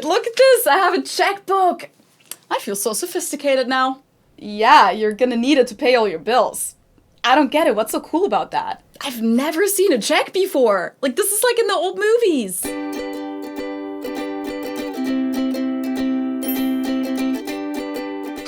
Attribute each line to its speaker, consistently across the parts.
Speaker 1: look at this! I have a checkbook! I feel so sophisticated now. Yeah, you're gonna need it to pay all your bills. I don't get it, what's so cool about that? I've never seen a check before! Like, this is like in the old movies!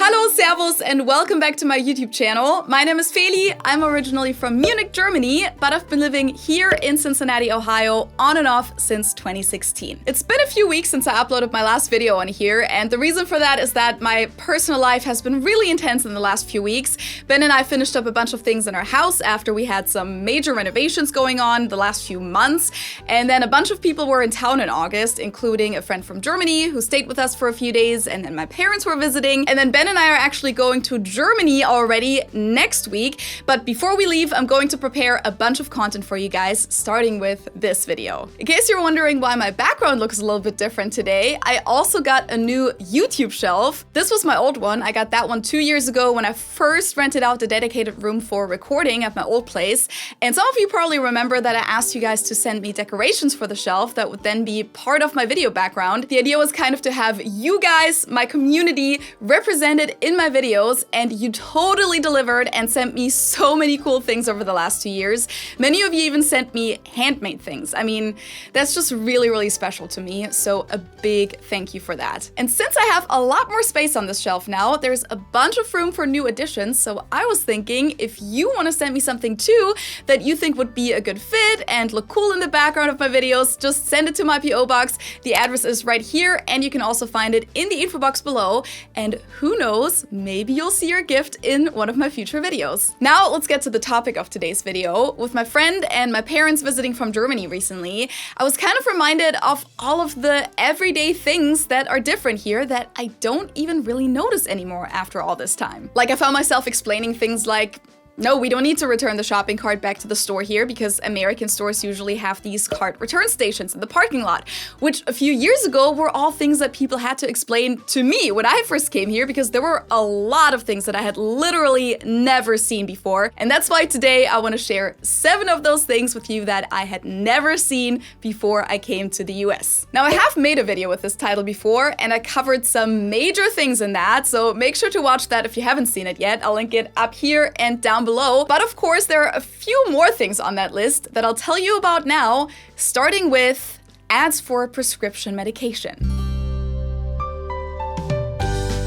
Speaker 1: Hello, servus, and welcome back to my YouTube channel. My name is Feli. I'm originally from Munich, Germany, but I've been living here in Cincinnati, Ohio, on and off since 2016. It's been a few weeks since I uploaded my last video on here, and the reason for that is that my personal life has been really intense in the last few weeks. Ben and I finished up a bunch of things in our house after we had some major renovations going on the last few months, and then a bunch of people were in town in August, including a friend from Germany who stayed with us for a few days, and then my parents were visiting, and then Ben and I are actually going to Germany already next week. But before we leave, I'm going to prepare a bunch of content for you guys, starting with this video. In case you're wondering why my background looks a little bit different today, I also got a new YouTube shelf. This was my old one. I got that one 2 years ago when I first rented out the dedicated room for recording at my old place. And some of you probably remember that I asked you guys to send me decorations for the shelf that would then be part of my video background. The idea was kind of to have you guys, my community, represented in my videos, and you totally delivered and sent me so many cool things over the last 2 years. Many of you even sent me handmade things. I mean, that's just really, really special to me, so a big thank you for that. And since I have a lot more space on this shelf now, there's a bunch of room for new additions, so I was thinking if you want to send me something too that you think would be a good fit and look cool in the background of my videos, just send it to my PO box. The address is right here, and you can also find it in the info box below, and who knows, maybe you'll see your gift in one of my future videos. Now let's get to the topic of today's video. With my friend and my parents visiting from Germany recently, I was kind of reminded of all of the everyday things that are different here that I don't even really notice anymore after all this time. Like, I found myself explaining things like, no, we don't need to return the shopping cart back to the store here because American stores usually have these cart return stations in the parking lot, which a few years ago were all things that people had to explain to me when I first came here because there were a lot of things that I had literally never seen before. And that's why today I want to share 7 of those things with you that I had never seen before I came to the US. Now, I have made a video with this title before, and I covered some major things in that, so make sure to watch that if you haven't seen it yet. I'll link it up here and down below. But of course, there are a few more things on that list that I'll tell you about now, starting with ads for prescription medication.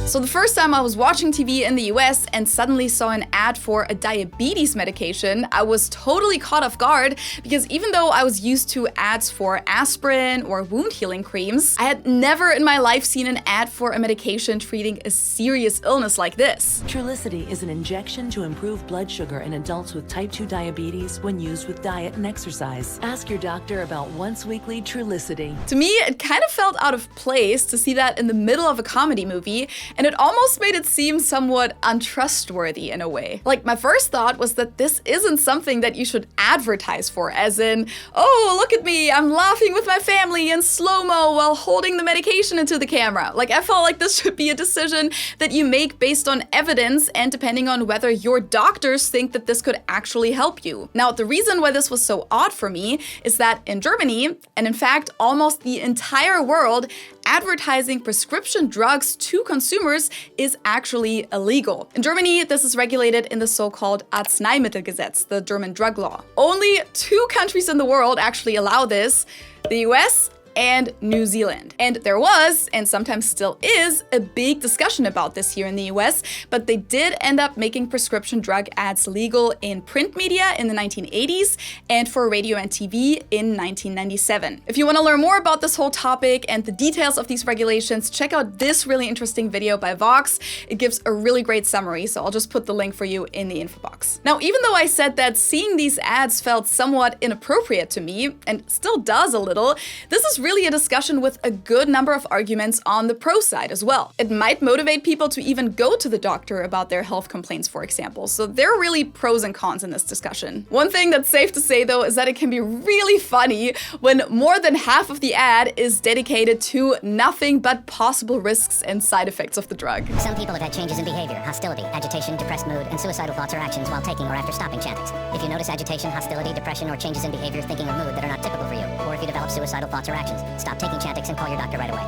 Speaker 1: So the first time I was watching TV in the US and suddenly saw an ad for a diabetes medication, I was totally caught off guard because even though I was used to ads for aspirin or wound healing creams, I had never in my life seen an ad for a medication treating a serious illness like this.
Speaker 2: Trulicity is an injection to improve blood sugar in adults with type 2 diabetes when used with diet and exercise. Ask your doctor about once-weekly Trulicity.
Speaker 1: To me, it kind of felt out of place to see that in the middle of a comedy movie, and it almost made it seem somewhat untrustworthy in a way. Like, my first thought was that this isn't something that you should advertise for, as in, oh, look at me, I'm laughing with my family in slow-mo while holding the medication into the camera. Like, I felt like this should be a decision that you make based on evidence and depending on whether your doctors think that this could actually help you. Now, the reason why this was so odd for me is that in Germany, and in fact almost the entire world, advertising prescription drugs to consumers is actually illegal. In Germany, this is regulated in the so-called Arzneimittelgesetz, the German drug law. Only 2 countries in the world actually allow this: the US and New Zealand. And there was, and sometimes still is, a big discussion about this here in the US, but they did end up making prescription drug ads legal in print media in the 1980s and for radio and TV in 1997. If you want to learn more about this whole topic and the details of these regulations, check out this really interesting video by Vox. It gives a really great summary, so I'll just put the link for you in the info box. Now, even though I said that seeing these ads felt somewhat inappropriate to me, and still does a little, this is really a discussion with a good number of arguments on the pro side as well. It might motivate people to even go to the doctor about their health complaints, for example. So there are really pros and cons in this discussion. One thing that's safe to say though is that it can be really funny when more than half of the ad is dedicated to nothing but possible risks and side effects of the drug.
Speaker 3: Some people have had changes in behavior, hostility, agitation, depressed mood, and suicidal thoughts or actions while taking or after stopping Chantix. If you notice agitation, hostility, depression, or changes in behavior, thinking, or mood that are not typical for you, or if you develop suicidal thoughts or actions, stop taking Chantix and call your doctor right away.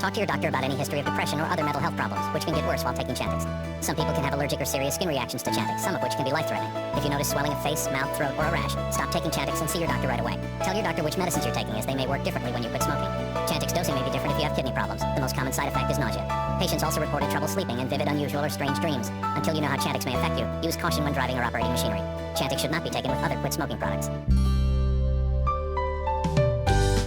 Speaker 3: Talk to your doctor about any history of depression or other mental health problems, which can get worse while taking Chantix. Some people can have allergic or serious skin reactions to Chantix, some of which can be life-threatening. If you notice swelling of face, mouth, throat, or a rash, stop taking Chantix and see your doctor right away. Tell your doctor which medicines you're taking, as they may work differently when you quit smoking. Chantix dosing may be different if you have kidney problems. The most common side effect is nausea. Patients also reported trouble sleeping and vivid, unusual, or strange dreams. Until you know how Chantix may affect you, use caution when driving or operating machinery. Chantix should not be taken with other quit smoking products.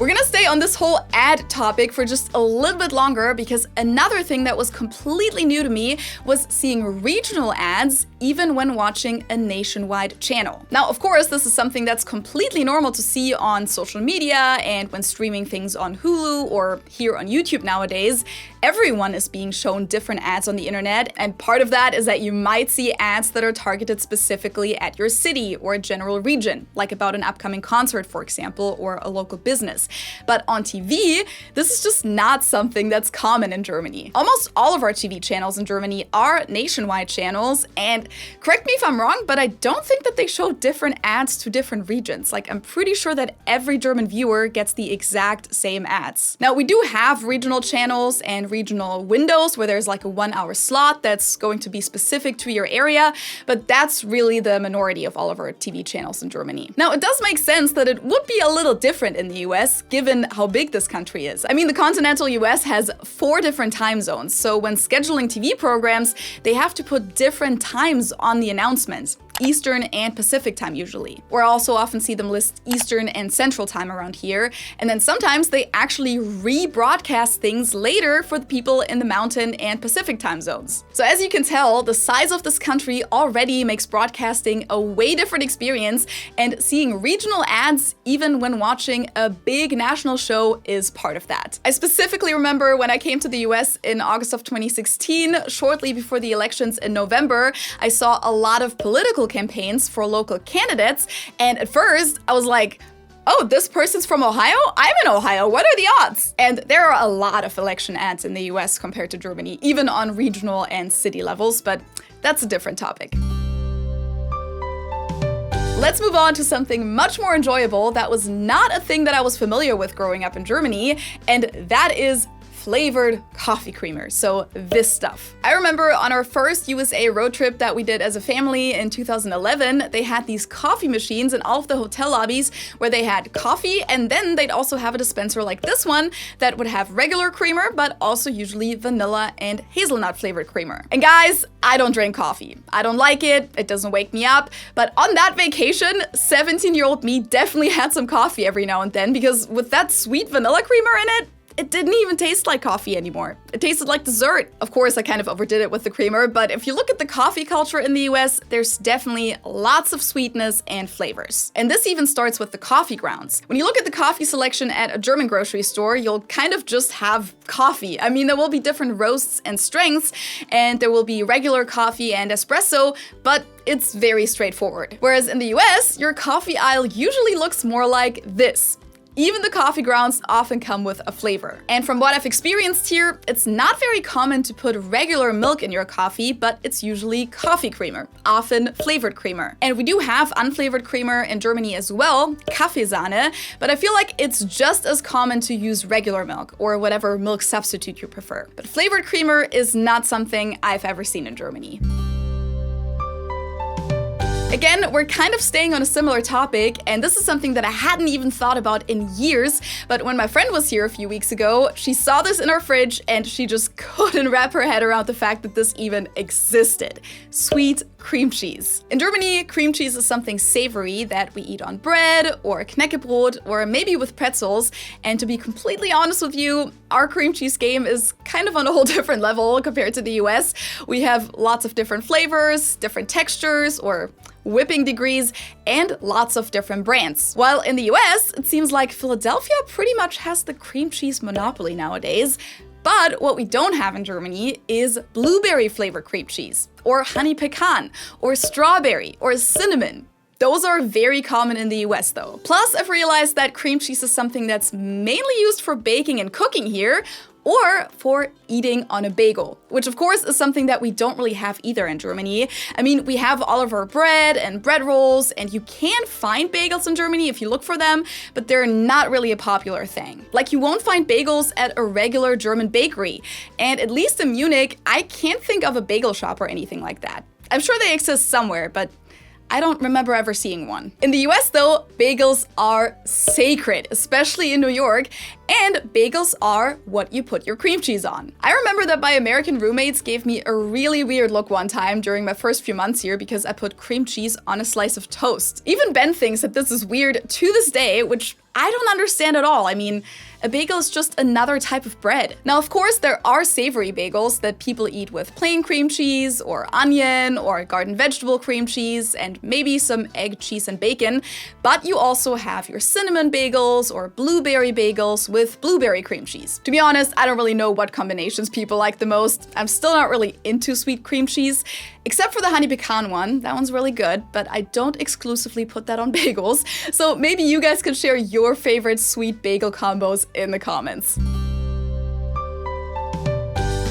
Speaker 1: We're gonna stay on this whole ad topic for just a little bit longer because another thing that was completely new to me was seeing regional ads even when watching a nationwide channel. Now, of course, this is something that's completely normal to see on social media and when streaming things on Hulu or here on YouTube nowadays. Everyone is being shown different ads on the internet, and part of that is that you might see ads that are targeted specifically at your city or a general region, like about an upcoming concert, for example, or a local business. But on TV, this is just not something that's common in Germany. Almost all of our TV channels in Germany are nationwide channels, and correct me if I'm wrong, but I don't think that they show different ads to different regions. Like, I'm pretty sure that every German viewer gets the exact same ads. Now, we do have regional channels and regional windows where there's like a 1-hour slot that's going to be specific to your area, but that's really the minority of all of our TV channels in Germany. Now, it does make sense that it would be a little different in the US, given how big this country is. I mean, the continental US has 4 different time zones, so when scheduling TV programs, they have to put different times on the announcements. Eastern and Pacific time usually. Or I also often see them list Eastern and Central time around here. And then sometimes they actually rebroadcast things later for the people in the Mountain and Pacific time zones. So as you can tell, the size of this country already makes broadcasting a way different experience, and seeing regional ads even when watching a big national show is part of that. I specifically remember when I came to the US in August of 2016, shortly before the elections in November, I saw a lot of political campaigns for local candidates, and at first I was like, oh, this person's from Ohio? I'm in Ohio, what are the odds? And there are a lot of election ads in the US compared to Germany, even on regional and city levels, but that's a different topic. Let's move on to something much more enjoyable that was not a thing that I was familiar with growing up in Germany, and that is flavored coffee creamer, so this stuff. I remember on our first USA road trip that we did as a family in 2011, they had these coffee machines in all of the hotel lobbies where they had coffee, and then they'd also have a dispenser like this one that would have regular creamer, but also usually vanilla and hazelnut flavored creamer. And guys, I don't drink coffee. I don't like it, it doesn't wake me up, but on that vacation, 17-year-old me definitely had some coffee every now and then, because with that sweet vanilla creamer in it, it didn't even taste like coffee anymore. It tasted like dessert. Of course, I kind of overdid it with the creamer, but if you look at the coffee culture in the US, there's definitely lots of sweetness and flavors. And this even starts with the coffee grounds. When you look at the coffee selection at a German grocery store, you'll kind of just have coffee. I mean, there will be different roasts and strengths, and there will be regular coffee and espresso, but it's very straightforward. Whereas in the US, your coffee aisle usually looks more like this. Even the coffee grounds often come with a flavor. And from what I've experienced here, it's not very common to put regular milk in your coffee, but it's usually coffee creamer, often flavored creamer. And we do have unflavored creamer in Germany as well, Kaffeesahne, but I feel like it's just as common to use regular milk or whatever milk substitute you prefer. But flavored creamer is not something I've ever seen in Germany. Again, we're kind of staying on a similar topic, and this is something that I hadn't even thought about in years, but when my friend was here a few weeks ago, she saw this in our fridge and she just couldn't wrap her head around the fact that this even existed. Sweet cream cheese. In Germany, cream cheese is something savory that we eat on bread or Knäckebrot or maybe with pretzels, and to be completely honest with you, our cream cheese game is kind of on a whole different level compared to the US. We have lots of different flavors, different textures, or whipping degrees, and lots of different brands. While in the US, it seems like Philadelphia pretty much has the cream cheese monopoly nowadays. But what we don't have in Germany is blueberry flavored cream cheese, or honey pecan, or strawberry, or cinnamon. Those are very common in the US though. Plus, I've realized that cream cheese is something that's mainly used for baking and cooking here, or for eating on a bagel, which of course is something that we don't really have either in Germany. I mean, we have all of our bread and bread rolls, and you can find bagels in Germany if you look for them, but they're not really a popular thing. Like, you won't find bagels at a regular German bakery, and at least in Munich, I can't think of a bagel shop or anything like that. I'm sure they exist somewhere, but I don't remember ever seeing one. In the US though, bagels are sacred, especially in New York, and bagels are what you put your cream cheese on. I remember that my American roommates gave me a really weird look one time during my first few months here because I put cream cheese on a slice of toast. Even Ben thinks that this is weird to this day, which I don't understand at all. I mean, a bagel is just another type of bread. Now, of course, there are savory bagels that people eat with plain cream cheese or onion or garden vegetable cream cheese and maybe some egg, cheese, and bacon. But you also have your cinnamon bagels or blueberry bagels with blueberry cream cheese. To be honest, I don't really know what combinations people like the most. I'm still not really into sweet cream cheese, except for the honey pecan one. That one's really good, but I don't exclusively put that on bagels. So maybe you guys could share your favorite sweet bagel combos in the comments.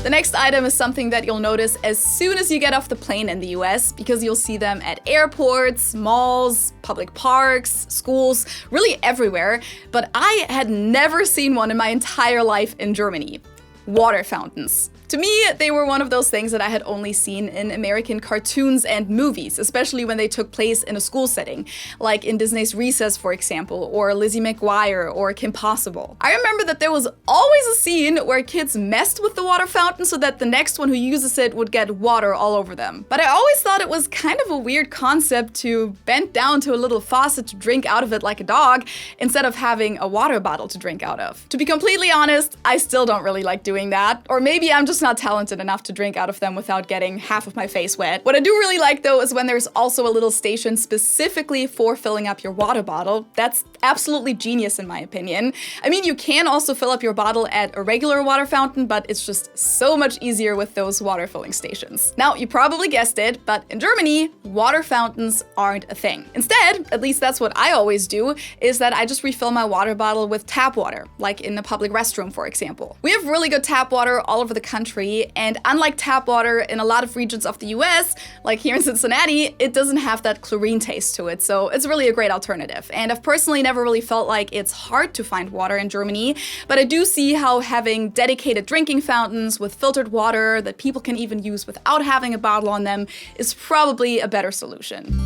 Speaker 1: The next item is something that you'll notice as soon as you get off the plane in the US, because you'll see them at airports, malls, public parks, schools, really everywhere. But I had never seen one in my entire life in Germany. Water fountains. To me, they were one of those things that I had only seen in American cartoons and movies, especially when they took place in a school setting, like in Disney's Recess, for example, or Lizzie McGuire, or Kim Possible. I remember that there was always a scene where kids messed with the water fountain so that the next one who uses it would get water all over them. But I always thought it was kind of a weird concept to bend down to a little faucet to drink out of it like a dog, instead of having a water bottle to drink out of. To be completely honest, I still don't really like doing that, or maybe I'm just not talented enough to drink out of them without getting half of my face wet. What I do really like though is when there's also a little station specifically for filling up your water bottle. That's absolutely genius in my opinion. I mean, you can also fill up your bottle at a regular water fountain, but it's just so much easier with those water filling stations. Now, you probably guessed it, but in Germany, water fountains aren't a thing. Instead, at least that's what I always do, is that I just refill my water bottle with tap water, like in the public restroom, for example. We have really good tap water all over the country, and unlike tap water in a lot of regions of the US, like here in Cincinnati, it doesn't have that chlorine taste to it, so it's really a great alternative. And I've personally never really felt like it's hard to find water in Germany, but I do see how having dedicated drinking fountains with filtered water that people can even use without having a bottle on them is probably a better solution.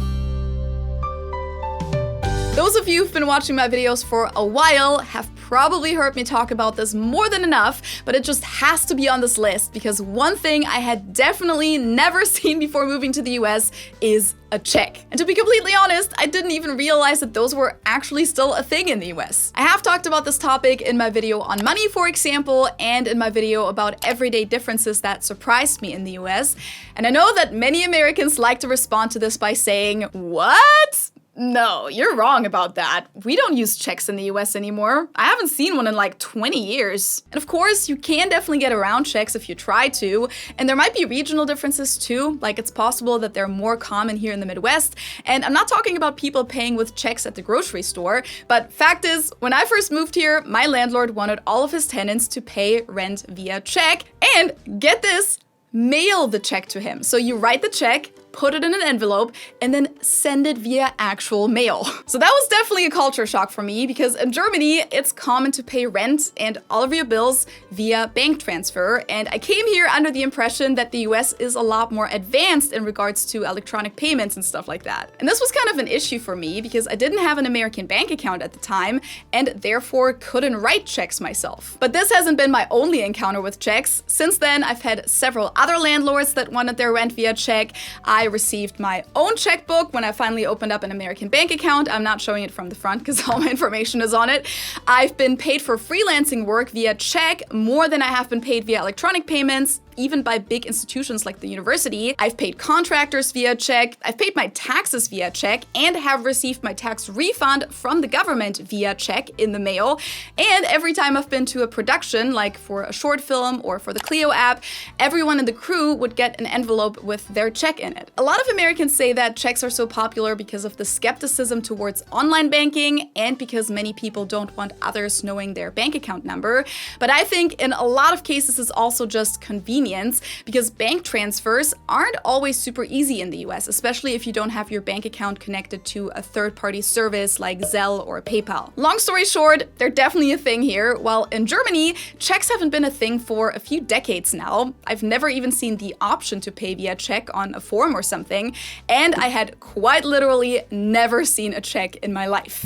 Speaker 1: Those of you who've been watching my videos for a while have probably heard me talk about this more than enough, but it just has to be on this list because one thing I had definitely never seen before moving to the US is a check. And to be completely honest, I didn't even realize that those were actually still a thing in the US. I have talked about this topic in my video on money, for example, and in my video about everyday differences that surprised me in the US. And I know that many Americans like to respond to this by saying, "What? No, you're wrong about that. We don't use checks in the US anymore. I haven't seen one in like 20 years. And of course, you can definitely get around checks if you try to. And there might be regional differences too. Like it's possible that they're more common here in the Midwest. And I'm not talking about people paying with checks at the grocery store. But fact is, when I first moved here, my landlord wanted all of his tenants to pay rent via check. And get this, mail the check to him. So you write the check, put it in an envelope, and then send it via actual mail. So that was definitely a culture shock for me because in Germany, it's common to pay rent and all of your bills via bank transfer. And I came here under the impression that the US is a lot more advanced in regards to electronic payments and stuff like that. And this was kind of an issue for me because I didn't have an American bank account at the time and therefore couldn't write checks myself. But this hasn't been my only encounter with checks. Since then, I've had several other landlords that wanted their rent via check. I received my own checkbook when I finally opened up an American bank account. I'm not showing it from the front because all my information is on it. I've been paid for freelancing work via check more than I have been paid via electronic payments. even by big institutions like the university. I've paid contractors via check, I've paid my taxes via check, and have received my tax refund from the government via check in the mail. And every time I've been to a production, like for a short film or for the Clio app, everyone in the crew would get an envelope with their check in it. A lot of Americans say that checks are so popular because of the skepticism towards online banking and because many people don't want others knowing their bank account number. But I think in a lot of cases it's also just convenience, because bank transfers aren't always super easy in the US, especially if you don't have your bank account connected to a third-party service like Zelle or PayPal. Long story short, they're definitely a thing here, while in Germany, checks haven't been a thing for a few decades now. I've never even seen the option to pay via check on a form or something, and I had quite literally never seen a check in my life.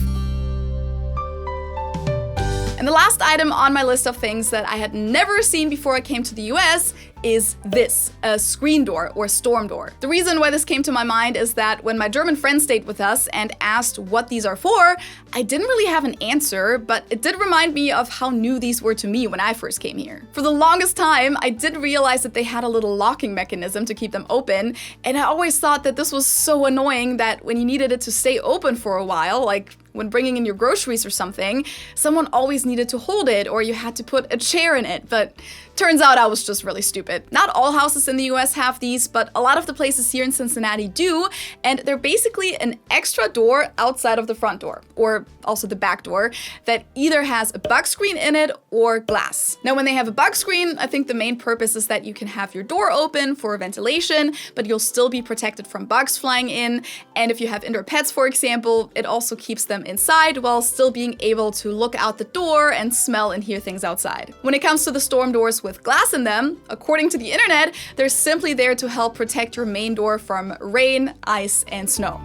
Speaker 1: And the last item on my list of things that I had never seen before I came to the US is this, a screen door or storm door. The reason why this came to my mind is that when my German friend stayed with us and asked what these are for, I didn't really have an answer, but it did remind me of how new these were to me when I first came here. For the longest time, I didn't realize that they had a little locking mechanism to keep them open, and I always thought that this was so annoying that when you needed it to stay open for a while, like when bringing in your groceries or something, someone always needed to hold it or you had to put a chair in it. But turns out I was just really stupid. Not all houses in the US have these, but a lot of the places here in Cincinnati do, and they're basically an extra door outside of the front door, or also the back door, that either has a bug screen in it or glass. Now, when they have a bug screen, I think the main purpose is that you can have your door open for ventilation, but you'll still be protected from bugs flying in. And if you have indoor pets, for example, it also keeps them inside while still being able to look out the door and smell and hear things outside. When it comes to the storm doors with glass in them, according to the internet, they're simply there to help protect your main door from rain, ice, and snow.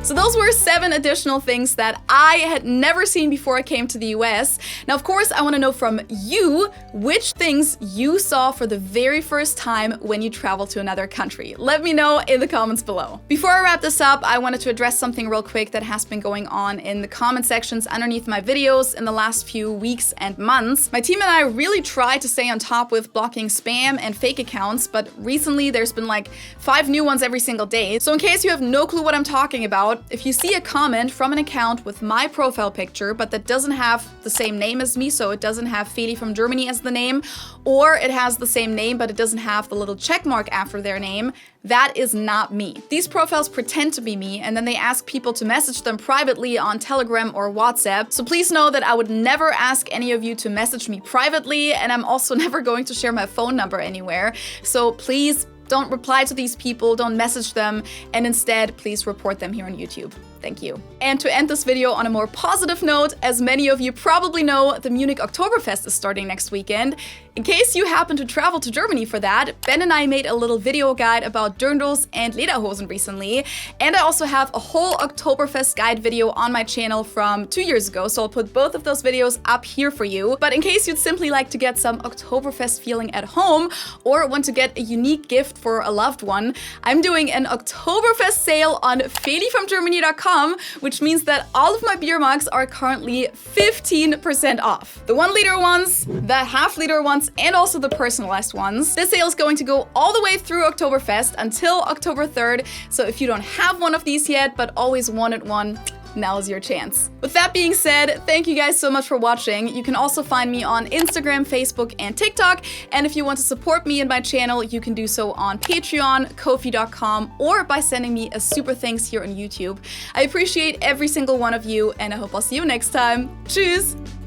Speaker 1: So those were 7 additional things that I had never seen before I came to the US. Now, of course, I want to know from you which things you saw for the very first time when you traveled to another country. Let me know in the comments below. Before I wrap this up, I wanted to address something real quick that has been going on in the comment sections underneath my videos in the last few weeks and months. My team and I really tried to stay on top with blocking spam and fake accounts, but recently there's been like 5 new ones every single day. So in case you have no clue what I'm talking about, if you see a comment from an account with my profile picture, but that doesn't have the same name as me, so it doesn't have Feli from Germany as the name, or it has the same name, but it doesn't have the little check mark after their name, that is not me. These profiles pretend to be me, and then they ask people to message them privately on Telegram or WhatsApp. So please know that I would never ask any of you to message me privately, and I'm also never going to share my phone number anywhere. So please don't reply to these people, don't message them, and instead, please report them here on YouTube. Thank you. And to end this video on a more positive note, as many of you probably know, the Munich Oktoberfest is starting next weekend. In case you happen to travel to Germany for that, Ben and I made a little video guide about Dirndls and Lederhosen recently, and I also have a whole Oktoberfest guide video on my channel from 2 years ago, so I'll put both of those videos up here for you. But in case you'd simply like to get some Oktoberfest feeling at home, or want to get a unique gift for a loved one, I'm doing an Oktoberfest sale on felifromgermany.com, which means that all of my beer mugs are currently 15% off. The 1 liter ones, the half-liter ones, and also the personalized ones. This sale is going to go all the way through Oktoberfest until October 3rd, so if you don't have one of these yet but always wanted one, now's your chance. With that being said, thank you guys so much for watching. You can also find me on Instagram, Facebook, and TikTok. And if you want to support me and my channel, you can do so on Patreon, Ko-fi.com, or by sending me a super thanks here on YouTube. I appreciate every single one of you, and I hope I'll see you next time. Tschüss!